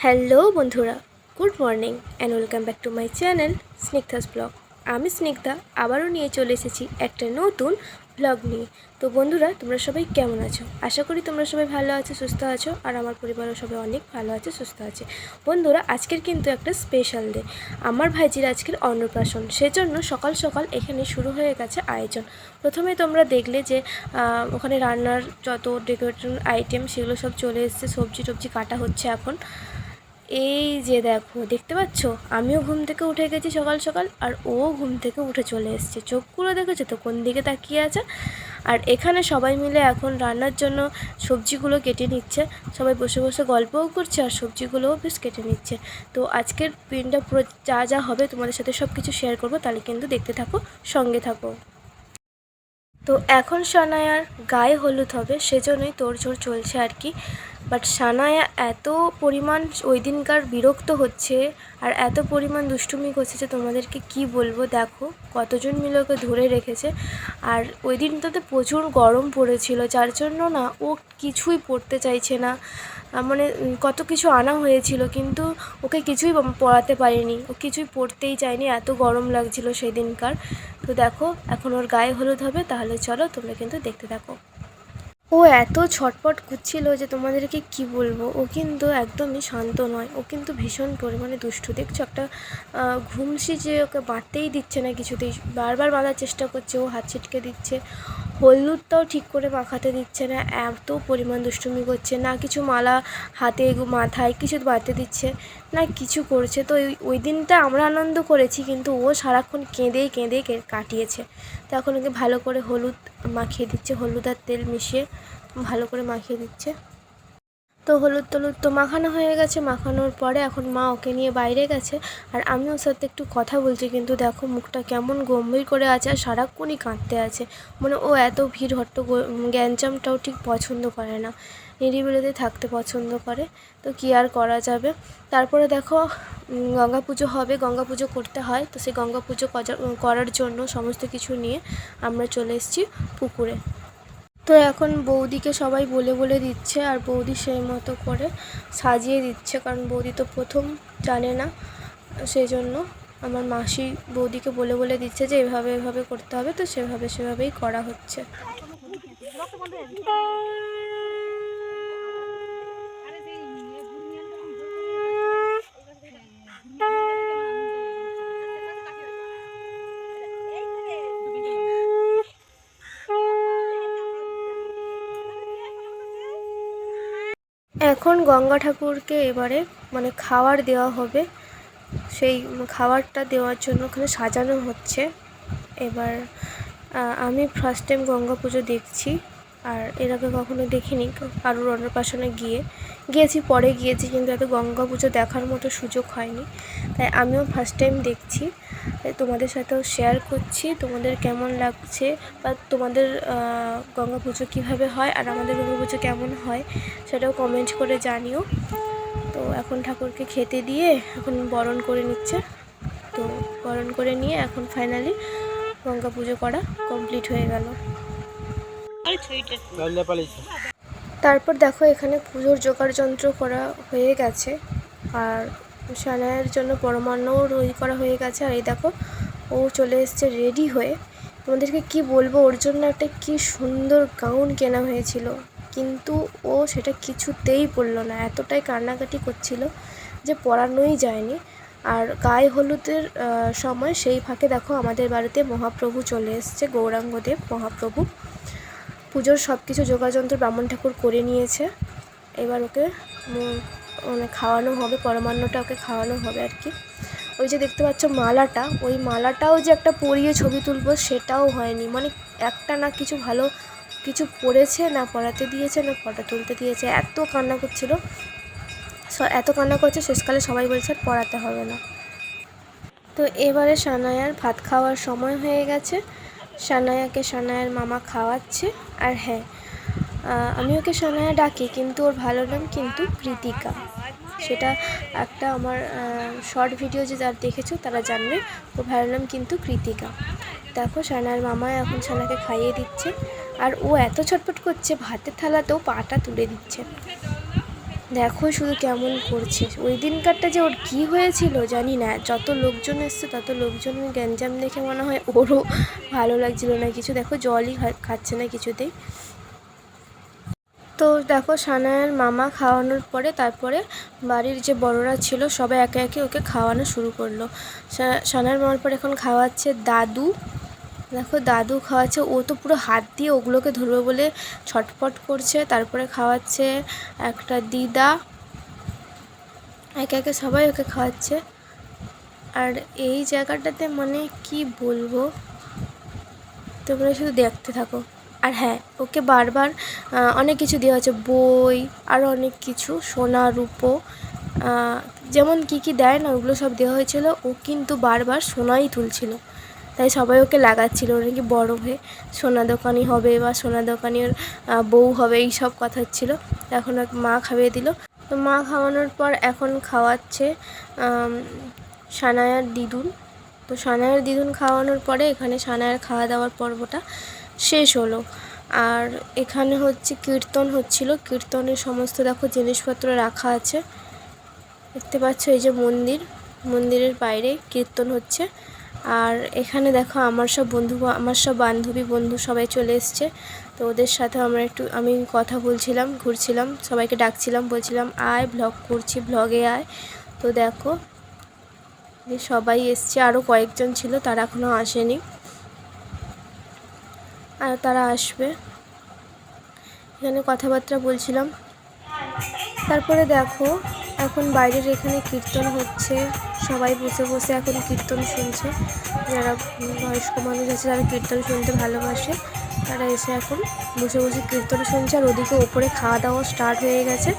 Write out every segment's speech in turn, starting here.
Hello বন্ধুরা, good morning and welcome back to my channel Snigdha's blog. আমি স্নিগ্ধা আবারও নিয়ে চলে এসেছি একটা নতুন ব্লগ নিয়ে। তো বন্ধুরা, তোমরা সবাই কেমন আছো? আশা করি তোমরা সবাই ভালো আছো, সুস্থ আছো, আর আমার পরিবারও সবাই অনেক ভালো আছে, সুস্থ আছে। বন্ধুরা, আজকের কিন্তু একটা স্পেশাল ডে। আমার ভাইজির আজকের অন্নপ্রাশন, সেজন্য সকাল সকাল এখানে শুরু হয়ে গেছে আয়োজন। প্রথমে তোমরা দেখলে যে ওখানে রান্নার যত ডেকোরেশন আইটেম সেগুলো সব চলে এসেছে, সবজি টবজি কাটা হচ্ছে এখন। এই যে দেখো, দেখতে পাচ্ছ, আমিও ঘুম থেকে উঠে গেছি সকাল সকাল, আর ও ঘুম থেকে উঠে চলে এসছে। চোখগুলো দেখেছো তো কোন দিকে তাকিয়ে আছে। আর এখানে সবাই মিলে এখন রান্নার জন্য সবজিগুলো কেটে নিচ্ছে। সবাই বসে বসে গল্পও করছে আর সবজিগুলোও বেশ কেটে নিচ্ছে। তো আজকের দিনটা পুরো যা যা হবে তোমাদের সাথে সব কিছু শেয়ার করবো, তাহলে কিন্তু দেখতে থাকো, সঙ্গে থাকো। তো এখন সানায়ার গায়ে হলুদ হবে, সেজন্যই তোড়জোড় চলছে আর কি। বাট সানায়া এত পরিমাণ ওই দিনকার বিরক্ত হচ্ছে আর এত পরিমাণ দুষ্টুমি করছে যে তোমাদেরকে কি বলবো। দেখো কতজন মিলে ওকে ধরে রেখেছে। আর ওই দিনটাতে প্রচুর গরম পড়েছিল, যার জন্য না ও কিছুই পড়তে চাইছে না। মানে কত কিছু আনা হয়েছিল, কিন্তু ওকে কিছুই পড়াতে পারিনি। ও কিছুই পড়তেই চায়নি, এত গরম লাগছিল সেই দিনকার। তো দেখো এখন ওর গায়ে হলুদ হবে, তাহলে চলো তোমরা কিন্তু দেখতে থাকো। ও এত ছটপট করছিল যে তোমাদেরকে কি বলবো। ও কিন্তু একদমই শান্ত নয়, ও কিন্তু ভীষণ পরিমাণে দুষ্টু। দেখছো একটা ঘুমসি যে ওকে বাঁধতেই দিচ্ছে না কিছুতেই, বারবার বাঁধার চেষ্টা করছে, ও হাত ছিটকে দিচ্ছে। হলুদটাও ঠিক করে মাখাতে দিচ্ছে না, এত পরিমাণ দুষ্টুমি করছে। না কিছু মালা হাতে মাথায় কিছু বাঁধতে দিচ্ছে, না কিছু করছে। তো ওই দিনটা আমরা আনন্দ করেছি, কিন্তু ও সারাক্ষণ কেঁদেই কেঁদেই কাটিয়েছে। তো এখন ওকে ভালো করে হলুদ মাখিয়ে দিচ্ছে, হলুদ আর তেল মিশিয়ে ভালো করে মাখিয়ে দিচ্ছে। তো হলুদ টলুদ তো মাখানো হয়ে গেছে। মাখানোর পরে এখন মা ওকে নিয়ে বাইরে গেছে, আর আমি ওর সাথে একটু কথা বলছি। কিন্তু দেখো মুখটা কেমন গম্ভীর করে আছে আর সারাক্ষণই কাঁদতে আছে। মানে ও এত ভিড় হট্ট গ্যাঞ্জামটাও ঠিক পছন্দ করে না, নিরিবিলিতে থাকতে পছন্দ করে। তো কী আর করা যাবে। তারপরে দেখো গঙ্গা পুজো হবে, গঙ্গা পুজো করতে হয়। তো সেই গঙ্গা পুজো করার জন্য সমস্ত কিছু নিয়ে আমরা চলে এসেছি পুকুরে। তো এখন বৌদিকে সবাই বলে বলে দিচ্ছে, আর বৌদি সেই মতো করে সাজিয়ে দিচ্ছে, কারণ বৌদি তো প্রথম জানে না। সেই জন্য আমার মাসি বৌদিকে বলে বলে দিচ্ছে যে এভাবে এভাবে করতে হবে। তো সেভাবেই করা হচ্ছে। এখন গঙ্গা ঠাকুরকে এবারে মানে খাবার দেওয়া হবে। সেই খাবারটা দেওয়ার জন্য ওখানে সাজানো হচ্ছে। এবার আমি ফার্স্ট টাইম গঙ্গা পুজো দেখছি, আর এর আগে কখনো দেখিনি কারোর অন্নপ্রাশনে গিয়েছি, পরে গিয়েছি, কিন্তু এত গঙ্গা পুজো দেখার মতো সুযোগ হয়নি। তাই আমিও ফার্স্ট টাইম দেখছি, তাই তোমাদের সাথেও শেয়ার করছি। তোমাদের কেমন লাগছে, বা তোমাদের গঙ্গা পুজো কীভাবে হয় আর আমাদের গঙ্গা পুজো কেমন হয় সেটাও কমেন্ট করে জানিও। তো এখন ঠাকুরকে খেতে দিয়ে এখন বরণ করে নিচ্ছে। তো বরণ করে নিয়ে এখন ফাইনালি গঙ্গা পুজো করা কমপ্লিট হয়ে গেল। তারপর দেখো এখানে পুজোর জোগাড় যন্ত্র করা হয়ে গেছে, আর সানায়ের জন্য পরমান্নও করা হয়ে গেছে। আর এই দেখো ও চলে এসছে রেডি হয়ে। তোমাদেরকে কি বলবো, ওর জন্য একটা কি সুন্দর গাউন কেনা হয়েছিল, কিন্তু ও সেটা কিছুতেই পরলো না। এতটাই কান্নাকাটি করছিল যে পরানোই যায়নি। আর গায়ে হলুদের সময় সেই ফাঁকে দেখো আমাদের বাড়িতে মহাপ্রভু চলে এসছে, গৌরাঙ্গদেব মহাপ্রভু। পুজোর সব কিছু যোগাযন্ত্র ব্রাহ্মণ ঠাকুর করে নিয়েছে। এবার ওকে মানে খাওয়ানো হবে, পরমান্নটা ওকে খাওয়ানো হবে আর কি। ওই যে দেখতে পাচ্ছ মালাটা, ওই মালাটাও যে একটা পরিয়ে ছবি তুলবো সেটাও হয়নি। মানে একটা না কিছু ভালো কিছু পড়েছে, না পড়াতে দিয়েছে, না ফটো তুলতে দিয়েছে। এত কান্না করছিল, এত কান্না করছে, শেষকালে সবাই বলছে আর পড়াতে হবে না। তো এবারে সানায়ার ভাত খাওয়ার সময় হয়ে গেছে। সানায়াকে সানায়ার মামা খাওয়াচ্ছে। আর হ্যাঁ, আমি ওকে সানায়া ডাকি, কিন্তু ওর ভালো নাম কিন্তু কৃতিকা। সেটা একটা আমার শর্ট ভিডিও যে যারা দেখেছো তারা জানবে, ওর ভালো নাম কিন্তু কৃতিকা। দেখো সানায়ার মামা এখন সানাকে খাইয়ে দিচ্ছে, আর ও এত ছটফট করছে, ভাতের থালাতেও পাটা তুলে দিচ্ছে। দেখো শুধু কেমন করছে। ওই দিনকারটা যে ওর কী হয়েছিল জানি না, যত লোকজন এসছে তত লোকজন গ্যাঞ্জাম দেখে মনে হয় ওরও ভালো লাগছিল না কিছু। দেখো জলই খাচ্ছে না কিছুতেই। তো দেখো সানায়ার মামা খাওয়ানোর পরে তারপরে বাড়ির যে বড়রা ছিল সবাই একে একে ওকে খাওয়ানো শুরু করলো। সানায়ার মামার পর এখন খাওয়াচ্ছে দাদু। দেখো দাদু খাওয়াচ্ছে, ও তো পুরো হাত দিয়ে ওগুলোকে ধরবে বলে ছটফট করছে। তারপরে খাওয়াচ্ছে একটা দিদা, একে একে সবাই ওকে খাওয়াচ্ছে। আর এই জায়গাটাতে মানে কি বলবো, তোমরা শুধু দেখতে থাকো। আর হ্যাঁ, ওকে বারবার অনেক কিছু দেওয়া হচ্ছে, বই আরও অনেক কিছু, সোনা রূপো, যেমন কি দেয় না ওগুলো সব দেওয়া হয়েছিল। ও কিন্তু বারবার সোনাই তুলছিল, তাই সবাই ওকে লাগাচ্ছিল ও নাকি বড়ো হয়ে সোনা দোকানি হবে বা সোনা দোকানির বউ হবে, এই সব কথা হচ্ছিলো। এখন মা খাইয়ে দিল। তো মা খাওয়ানোর পর এখন খাওয়াচ্ছে সানায়ার দিদুন। তো সানায়ার দিদুন খাওয়ানোর পরে এখানে সানায়ার খাওয়া দাওয়ার পর্বটা শেষ হলো। আর এখানে হচ্ছে কীর্তন হচ্ছিল। কীর্তনের সমস্ত দেখো জিনিসপত্র রাখা আছে, দেখতে পাচ্ছ। এই যে মন্দিরের বাইরে কীর্তন হচ্ছে। আর এখানে দেখো আমার সব বান্ধবী বন্ধু সবাই চলে এসছে। তো ওদের সাথে আমি কথা বলছিলাম, ঘুরছিলাম, সবাইকে ডাকছিলাম, বলছিলাম আয় ব্লগ করছি, ব্লগে আয়। তো দেখো যে সবাই এসছে, আরও কয়েকজন ছিল তারা এখনও আসেনি, আর তারা আসবে। এখানে কথাবার্তা বলছিলাম। তারপরে দেখো এখন বাইরের এখানে কীর্তন হচ্ছে, সবাই বসে বসে এখন কীর্তন শুনছে। যারা বয়স্ক মানুষ আছে যারা কীর্তন শুনতে ভালোবাসে তারা এসে এখন বসে বসে কীর্তন শুনছে। আর ওদিকে ওপরে খাওয়া দাওয়া স্টার্ট হয়ে গেছে।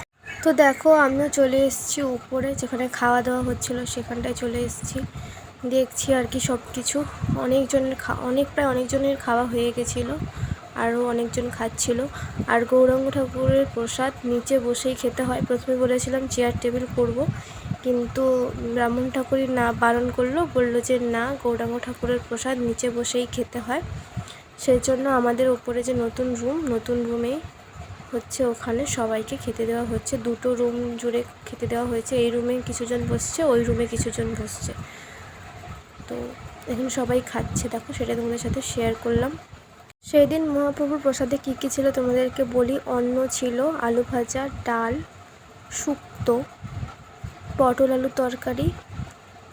তো দেখো আমিও চলে এসেছি উপরে, যেখানে খাওয়া দাওয়া হচ্ছিলো সেখানটায় চলে এসেছি, দেখছি আর কি সব কিছু। প্রায় অনেকজনের খাওয়া হয়ে গেছিলো, আরও অনেকজন খাচ্ছিল। আর গৌরাঙ্গ ঠাকুরের প্রসাদ নিচে বসেই খেতে হয়। প্রথমে বলেছিলাম চেয়ার টেবিল করব, কিন্তু ব্রাহ্মণ ঠাকুরই না বারণ করলো, বললো যে না, গৌরাঙ্গ ঠাকুরের প্রসাদ নিচে বসেই খেতে হয়। সেই জন্য আমাদের ওপরে যে নতুন রুমেই হচ্ছে, ওখানে সবাইকে খেতে দেওয়া হচ্ছে। 2টো রুম জুড়ে খেতে দেওয়া হয়েছে। এই রুমে কিছুজন বসছে, ওই রুমে কিছুজন বসছে। তো এখন সবাই খাচ্ছে, দেখো সেটা তোমাদের সাথে শেয়ার করলাম। সেই দিন মহাপ্রভুর প্রসাদে কী কী ছিল তোমাদেরকে বলি। অন্ন ছিল, আলু ভাজা, ডাল, শুক্তো, পটল আলু তরকারি,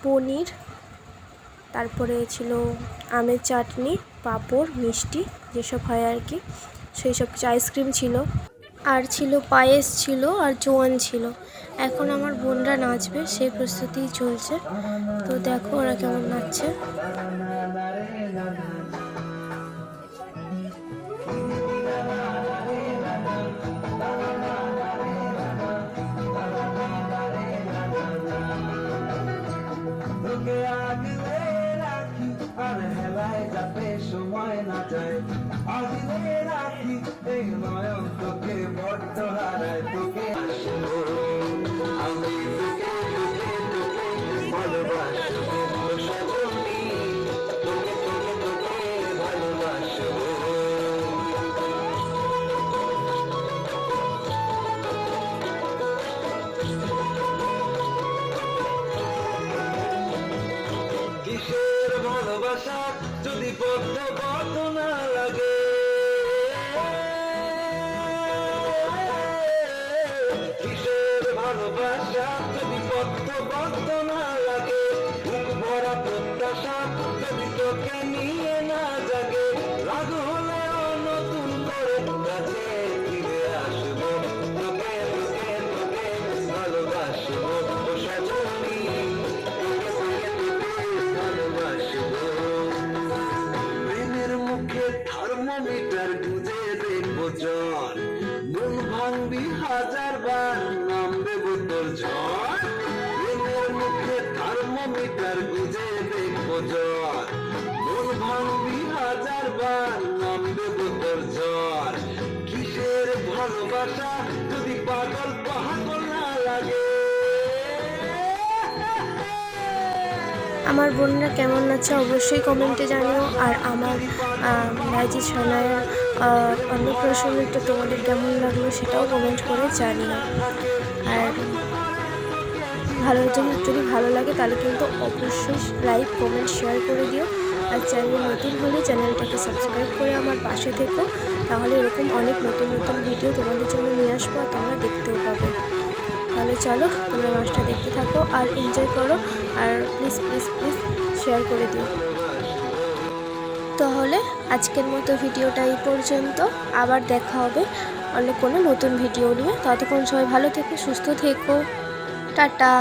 পনির, তারপরে ছিল আমের চাটনি, পাঁপড়, মিষ্টি যেসব হয় আর কি, সেই সব কিছু, আইসক্রিম ছিল, আর ছিল পায়েস ছিল, আর জোয়ান ছিল। এখন আমার বোনরা নাচবে, সেই প্রস্তুতিই চলছে। তো দেখো ওরা কেমন নাচছে। যাতে সময় না যায়, আগলে রাখি এই নয়ন তোকে বড্ড হারায়, তোকে আমি তোকে তোকে তোকে ভালোবাসবো সজনী, তোকে তোকে তোকে ভালোবাসবো। কিসের ভালোবাসা যদি পদ্ম কত না লাগে, কিসের ভালোবাসা যদি পদ্ম কত না লাগে, বুক ভরা প্রত্যাশা যদি তোকে নিয়ে না জাগে, রাগ হলেও নতুন করে কাছে ফিরে আসবো, তোকে তোকে তোকে ভালোবাসবো সজনী, প্রেমের মুখে থার্মোমিটার গুঁজে দেখবো জ্বর, মন ভাঙবি 1000 বার, নামবে বোতল ঝড়। প্রেমের মুখে থার্মোমিটার গুঁজে দেখবো জ্বর, মন ভাঙবি 1000 বার, নামবে বোতল ঝড়। কিসের ভালোবাসা যদি পাগল না লাগে। আমার বোনরা কেমন নাচে অবশ্যই কমেন্টে জানিও। আর আমার ভাইজি সানায়ার অন্নপ্রাশনটা তোমাদের কেমন লাগলো সেটাও কমেন্ট করে জানিও। আর আর যদি ভালো লাগে তাহলে কিন্তু অবশ্যই লাইক কমেন্ট শেয়ার করে দিও। আর চ্যানেল নতুন হলে চ্যানেলটাকে সাবস্ক্রাইব করে আমার পাশে থেকো, তাহলে এরকম অনেক নতুন নতুন ভিডিও তোমাদের জন্য নিয়ে আসবো আর তোমরা দেখতেও পাবে। তাহলে চলো তোমরা মাছটা দেখতে থাকো আর এনজয় করো, আর প্লিজ প্লিজ প্লিজ শেয়ার করে দিও। তাহলে আজকের মতো ভিডিওটা এই পর্যন্ত, আবার দেখা হবে অন্য কোনো নতুন ভিডিও নিয়ে। ততক্ষণ সবাই ভালো থেকো, সুস্থ থেকো, টাটা।